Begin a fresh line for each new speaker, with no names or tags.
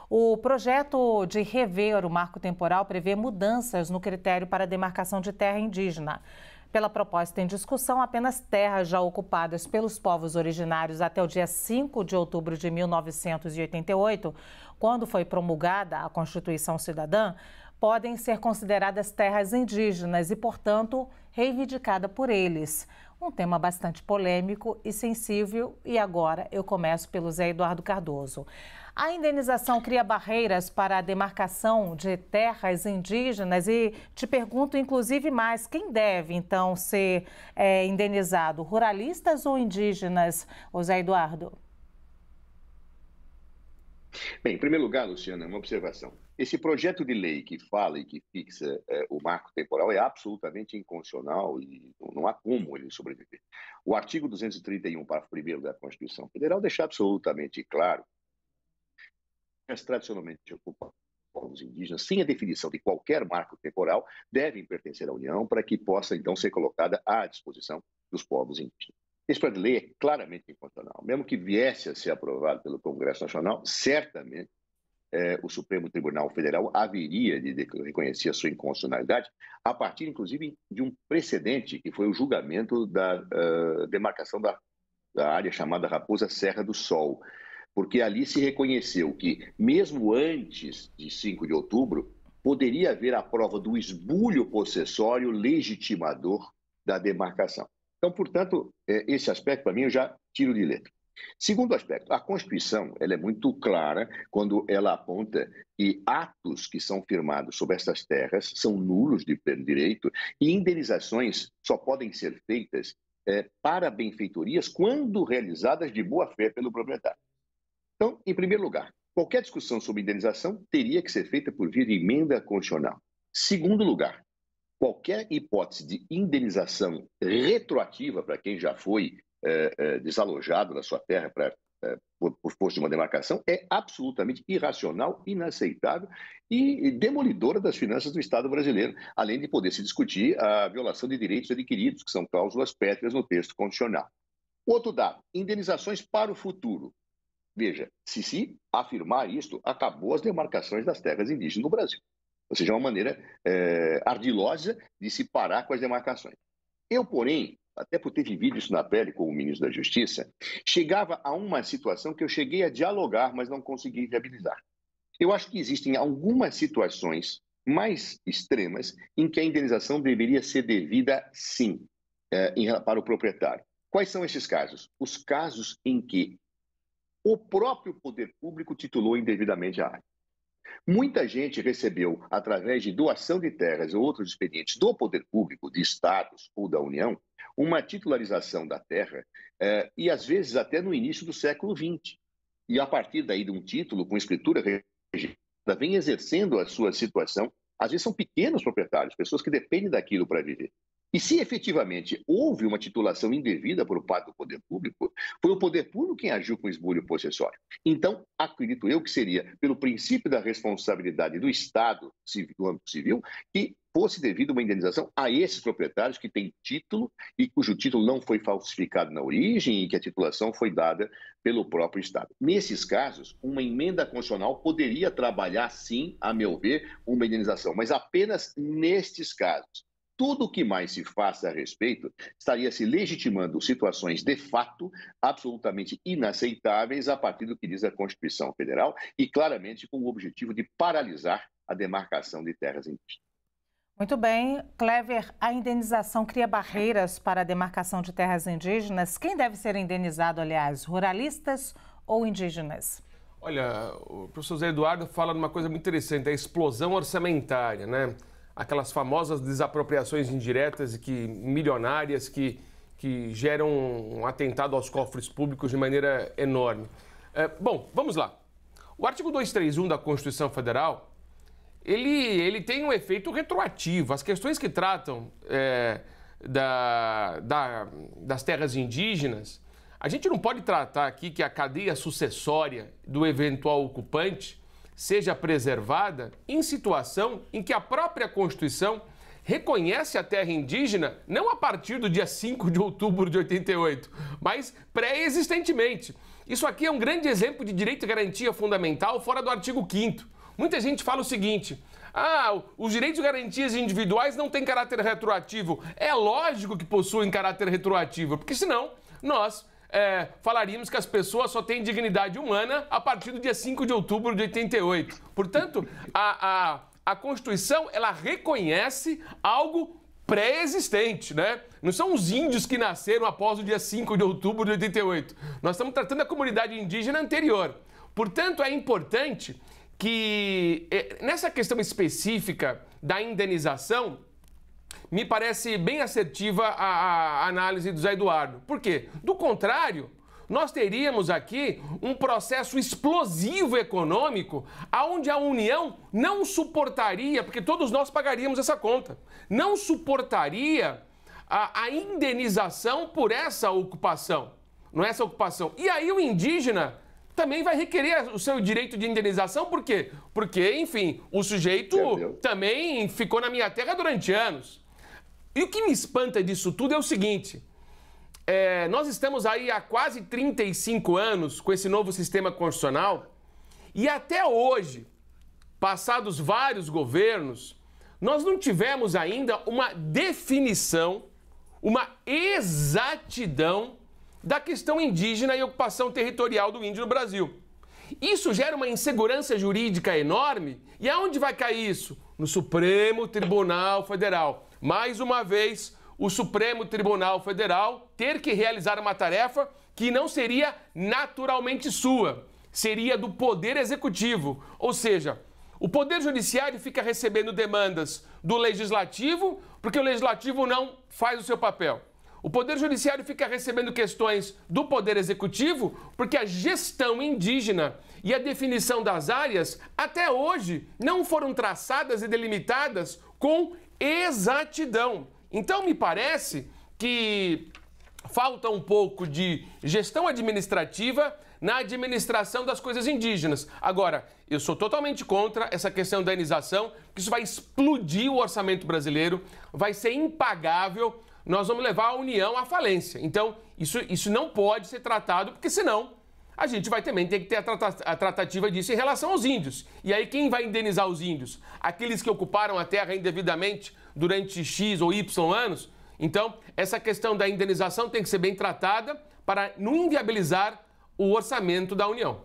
O projeto de rever o marco temporal prevê mudanças no critério para a demarcação de terra indígena. Pela proposta em discussão, apenas terras já ocupadas pelos povos originários até o dia 5 de outubro de 1988, quando foi promulgada a Constituição Cidadã, podem ser consideradas terras indígenas e, portanto, reivindicada por eles. Um tema bastante polêmico e sensível, e agora eu começo pelo Zé Eduardo Cardoso. A indenização cria barreiras para a demarcação de terras indígenas e te pergunto, inclusive, mais, quem deve, então, ser indenizado? Ruralistas ou indígenas, ô Zé Eduardo?
Bem, em primeiro lugar, Luciana, uma observação. Esse projeto de lei que fala e que fixa o marco temporal é absolutamente inconstitucional e não há como ele sobreviver. O artigo 231, parágrafo 1º da Constituição Federal deixa absolutamente claro que as tradicionalmente ocupadas povos indígenas, sem a definição de qualquer marco temporal, devem pertencer à União para que possa, então, ser colocada à disposição dos povos indígenas. Esse projeto de lei é claramente inconstitucional. Mesmo que viesse a ser aprovado pelo Congresso Nacional, certamente o Supremo Tribunal Federal haveria de reconhecer a sua inconstitucionalidade a partir, inclusive, de um precedente, que foi o julgamento da demarcação da área chamada Raposa Serra do Sol, porque ali se reconheceu que, mesmo antes de 5 de outubro, poderia haver a prova do esbulho possessório legitimador da demarcação. Então, portanto, esse aspecto, para mim, eu já tiro de letra. Segundo aspecto, a Constituição ela é muito clara quando ela aponta que atos que são firmados sobre essas terras são nulos de pleno direito e indenizações só podem ser feitas para benfeitorias quando realizadas de boa-fé pelo proprietário. Então, em primeiro lugar, qualquer discussão sobre indenização teria que ser feita por via de emenda constitucional. Segundo lugar, qualquer hipótese de indenização retroativa para quem já foi desalojado da sua terra por força de uma demarcação é absolutamente irracional, inaceitável e demolidora das finanças do Estado brasileiro, além de poder se discutir a violação de direitos adquiridos, que são cláusulas pétreas no texto constitucional. Outro dado, indenizações para o futuro. Veja, se afirmar isto, acabou as demarcações das terras indígenas no Brasil. Ou seja, é uma maneira ardilosa de se parar com as demarcações. Eu, porém, até por ter vivido isso na pele com o ministro da Justiça, chegava a uma situação que eu cheguei a dialogar, mas não consegui viabilizar. Eu acho que existem algumas situações mais extremas em que a indenização deveria ser devida, sim, para o proprietário. Quais são esses casos? Os casos em que o próprio poder público titulou indevidamente a área. Muita gente recebeu, através de doação de terras ou outros expedientes do poder público, de estados ou da União, uma titularização da terra e, às vezes, até no início do século XX. E, a partir daí de um título com escritura registrada, vem exercendo a sua situação. Às vezes são pequenos proprietários, pessoas que dependem daquilo para viver. E se efetivamente houve uma titulação indevida por parte do poder público, foi o poder público quem agiu com esbulho possessório. Então, acredito eu que seria, pelo princípio da responsabilidade do Estado, do âmbito civil, que fosse devida uma indenização a esses proprietários que têm título e cujo título não foi falsificado na origem e que a titulação foi dada pelo próprio Estado. Nesses casos, uma emenda constitucional poderia trabalhar, sim, a meu ver, uma indenização, mas apenas nestes casos. Tudo o que mais se faça a respeito estaria se legitimando situações de fato absolutamente inaceitáveis a partir do que diz a Constituição Federal e claramente com o objetivo de paralisar a demarcação de terras indígenas.
Muito bem. Clever, a indenização cria barreiras para a demarcação de terras indígenas. Quem deve ser indenizado, aliás, ruralistas ou indígenas?
Olha, o professor Zé Eduardo fala de uma coisa muito interessante, a explosão orçamentária, né? Aquelas famosas desapropriações indiretas e milionárias que geram um atentado aos cofres públicos de maneira enorme. Bom, vamos lá. O artigo 231 da Constituição Federal, ele tem um efeito retroativo. As questões que tratam das terras indígenas, a gente não pode tratar aqui que a cadeia sucessória do eventual ocupante seja preservada em situação em que a própria Constituição reconhece a terra indígena não a partir do dia 5 de outubro de 88, mas pré-existentemente. Isso aqui é um grande exemplo de direito e garantia fundamental fora do artigo 5º. Muita gente fala o seguinte: os direitos e garantias individuais não têm caráter retroativo. É lógico que possuem caráter retroativo, porque senão nós falaríamos que as pessoas só têm dignidade humana a partir do dia 5 de outubro de 88. Portanto, a Constituição, ela reconhece algo pré-existente, né? Não são os índios que nasceram após o dia 5 de outubro de 88. Nós estamos tratando da comunidade indígena anterior. Portanto, é importante que, nessa questão específica da indenização, me parece bem assertiva a análise do Zé Eduardo. Por quê? Do contrário, nós teríamos aqui um processo explosivo econômico onde a União não suportaria, porque todos nós pagaríamos essa conta, não suportaria a indenização por essa ocupação, não é essa ocupação. E aí o indígena também vai requerer o seu direito de indenização, por quê? Porque, enfim, o sujeito também ficou na minha terra durante anos. E o que me espanta disso tudo é o seguinte: nós estamos aí há quase 35 anos com esse novo sistema constitucional e até hoje, passados vários governos, nós não tivemos ainda uma definição, uma exatidão da questão indígena e ocupação territorial do índio no Brasil. Isso gera uma insegurança jurídica enorme. E aonde vai cair isso? No Supremo Tribunal Federal. Mais uma vez, o Supremo Tribunal Federal ter que realizar uma tarefa que não seria naturalmente sua, seria do Poder Executivo. Ou seja, o Poder Judiciário fica recebendo demandas do Legislativo porque o Legislativo não faz o seu papel. O Poder Judiciário fica recebendo questões do Poder Executivo porque a gestão indígena e a definição das áreas até hoje não foram traçadas e delimitadas com exatidão. Então, me parece que falta um pouco de gestão administrativa na administração das coisas indígenas. Agora, eu sou totalmente contra essa questão da indenização, porque isso vai explodir o orçamento brasileiro, vai ser impagável, nós vamos levar a União à falência. Então, isso não pode ser tratado, porque senão a gente vai também ter que ter a tratativa disso em relação aos índios. E aí quem vai indenizar os índios? Aqueles que ocuparam a terra indevidamente durante X ou Y anos? Então, essa questão da indenização tem que ser bem tratada para não inviabilizar o orçamento da União.